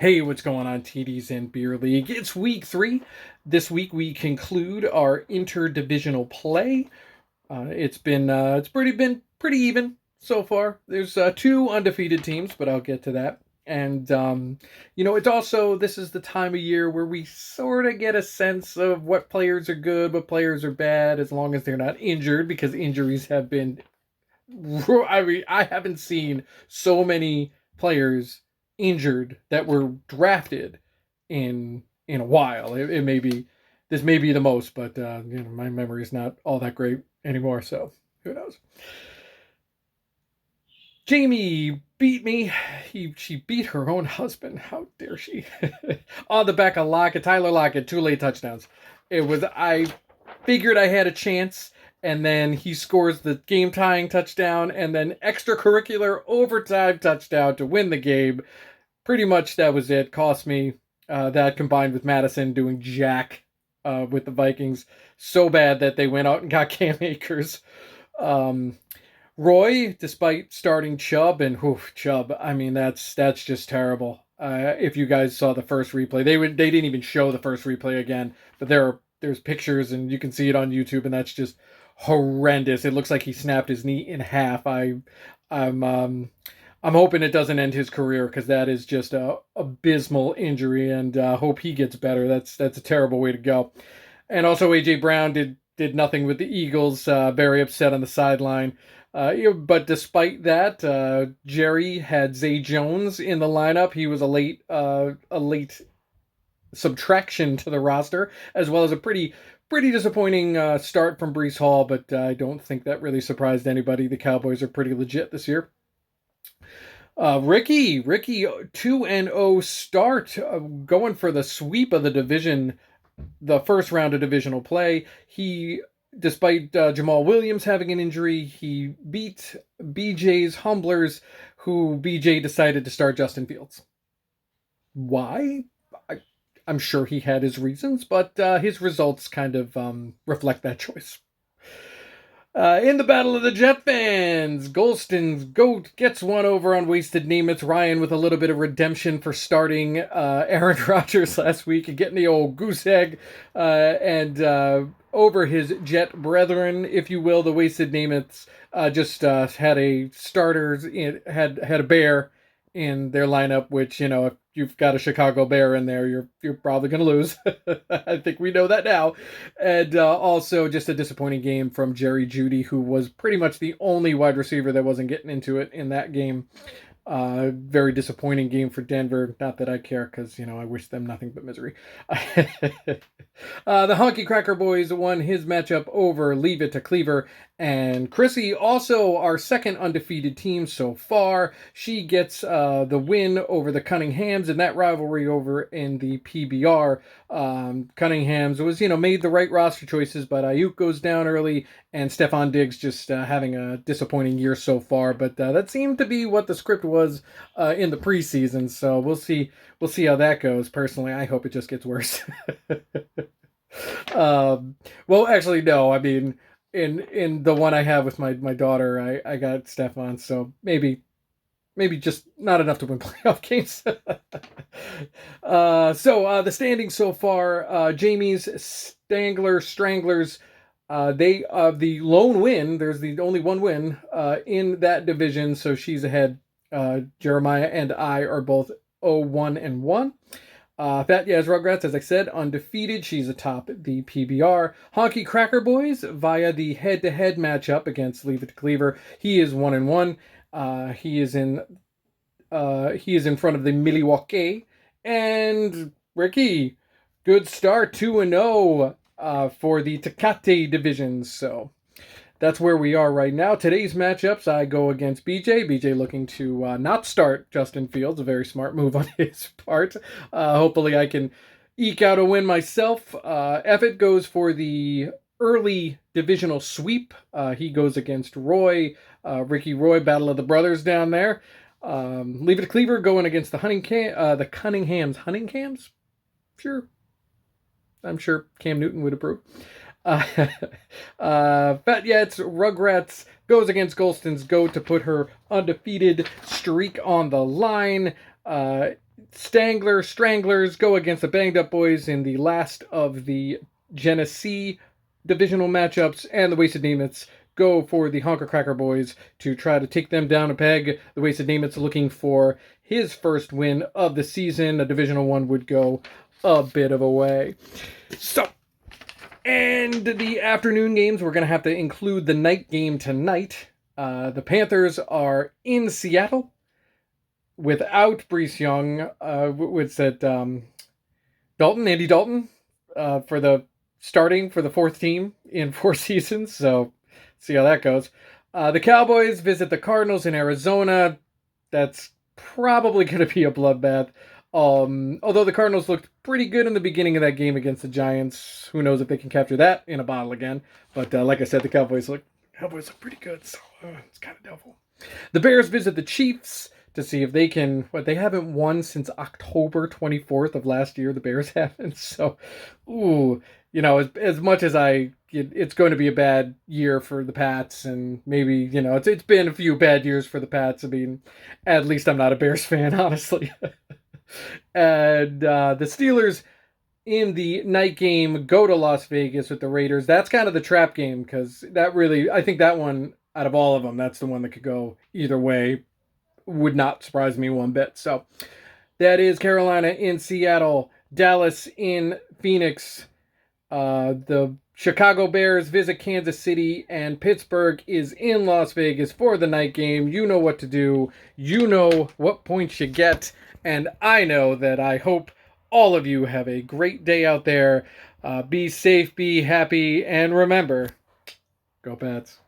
Hey, what's going on, TDs and Beer League? It's week 3. This week we conclude our interdivisional play. It's been pretty even so far. There's two undefeated teams, but I'll get to that. And it's also this is the time of year where we sort of get a sense of what players are good, what players are bad, as long as they're not injured, because injuries have been. I mean, I haven't seen so many players injured that were drafted in a while. It may be this may be the most, but my memory is not all that great anymore. So who knows? Jamie beat me. She beat her own husband. How dare she? On the back of Lockett, Tyler Lockett, 2 late touchdowns. I figured I had a chance, and then he scores the game tying touchdown and then extracurricular overtime touchdown to win the game. Pretty much that was it. Cost me that combined with Madison doing jack with the Vikings so bad that they went out and got Cam Akers. Um, Roy, despite starting Chubb and Chubb, I mean that's just terrible. If you guys saw the first replay, they didn't even show the first replay again, but there's pictures and you can see it on YouTube, and that's just horrendous. It looks like he snapped his knee in half. I'm hoping it doesn't end his career, because that is just a abysmal injury, and hope he gets better. That's a terrible way to go. And also AJ Brown did nothing with the Eagles. Very upset on the sideline. But despite that, Jerry had Zay Jones in the lineup. He was a late subtraction to the roster, as well as a pretty disappointing start from Breece Hall. But I don't think that really surprised anybody. The Cowboys are pretty legit this year. Ricky, 2-0 start, going for the sweep of the division, the first round of divisional play. Despite Jamal Williams having an injury, he beat BJ's Humblers, who BJ decided to start Justin Fields. Why? I'm sure he had his reasons, but his results kind of reflect that choice. In the Battle of the Jet Fans, Golston's GOAT gets one over on Wasted Nemeth. Ryan with a little bit of redemption for starting Aaron Rodgers last week and getting the old goose egg and over his Jet brethren, if you will. The Wasted Nemeths just had a bear in their lineup, which, if you've got a Chicago Bear in there, you're probably going to lose. I think we know that now. And also just a disappointing game from Jerry Jeudy, who was pretty much the only wide receiver that wasn't getting into it in that game. Very disappointing game for Denver. Not that I care, because, I wish them nothing but misery. The Honky Cracker Boys won his matchup over Leave It to Cleaver. And Chrissy, also our second undefeated team so far, she gets the win over the Cunninghams in that rivalry over in the PBR. Cunninghams was, made the right roster choices, but Ayuk goes down early, and Stephon Diggs just having a disappointing year so far. But that seemed to be what the script was in the preseason, so we'll see how that goes. Personally, I hope it just gets worse. Well, actually, no. I mean, in the one I have with my daughter, I got Stephon, so maybe just not enough to win playoff games. So the standings so far, Jamie's Stranglers, they the lone win. There's the only one win in that division, so she's ahead. Jeremiah and I are both 0-1-1. Fat Yaz Rugrats, as I said, undefeated. She's atop the PBR. Honky Cracker Boys, via the head-to-head matchup against Leave It to Cleaver, he is 1-1. He is in front of the Milwaukee. And Ricky, good start, 2-0 for the Tecate division. So that's where we are right now. Today's matchups, I go against BJ. BJ looking to not start Justin Fields, a very smart move on his part. Hopefully I can eke out a win myself. Effett goes for the early divisional sweep. He goes against Roy. Ricky Roy, Battle of the Brothers down there. Leave It to Cleaver going against the Cunninghams. Hunninghams? Sure. I'm sure Cam Newton would approve. Fat Yats Rugrats goes against Golston's GOAT to put her undefeated streak on the line. Stangler Stranglers go against the Banged Up Boys in the last of the Genesee divisional matchups, and the Wasted Nemets go for the Honker Cracker Boys to try to take them down a peg. The Wasted Nemets looking for his first win of the season. A divisional one would go a bit of a way. So, and the afternoon games, we're going to have to include the night game tonight. The Panthers are in Seattle without Brees Young. What's that? Andy Dalton, for the starting for the fourth team in 4 seasons. So, see how that goes. The Cowboys visit the Cardinals in Arizona. That's probably going to be a bloodbath. Although the Cardinals looked pretty good in the beginning of that game against the Giants. Who knows if they can capture that in a bottle again. But like I said, the Cowboys look pretty good, so it's kind of doubtful. The Bears visit the Chiefs to see if they can. They haven't won since October 24th of last year. The Bears haven't. So, as much as it's going to be a bad year for the Pats, and maybe, it's been a few bad years for the Pats. I mean, at least I'm not a Bears fan, honestly. And the Steelers in the night game go to Las Vegas with the Raiders. That's kind of the trap game, because I think that one, out of all of them, that's the one that could go either way. Would not surprise me one bit. So that is Carolina in Seattle, Dallas in Phoenix. The Chicago Bears visit Kansas City, and Pittsburgh is in Las Vegas for the night game. You know what to do. You know what points you get. And I know that I hope all of you have a great day out there. Be safe, be happy, and remember, go Pats.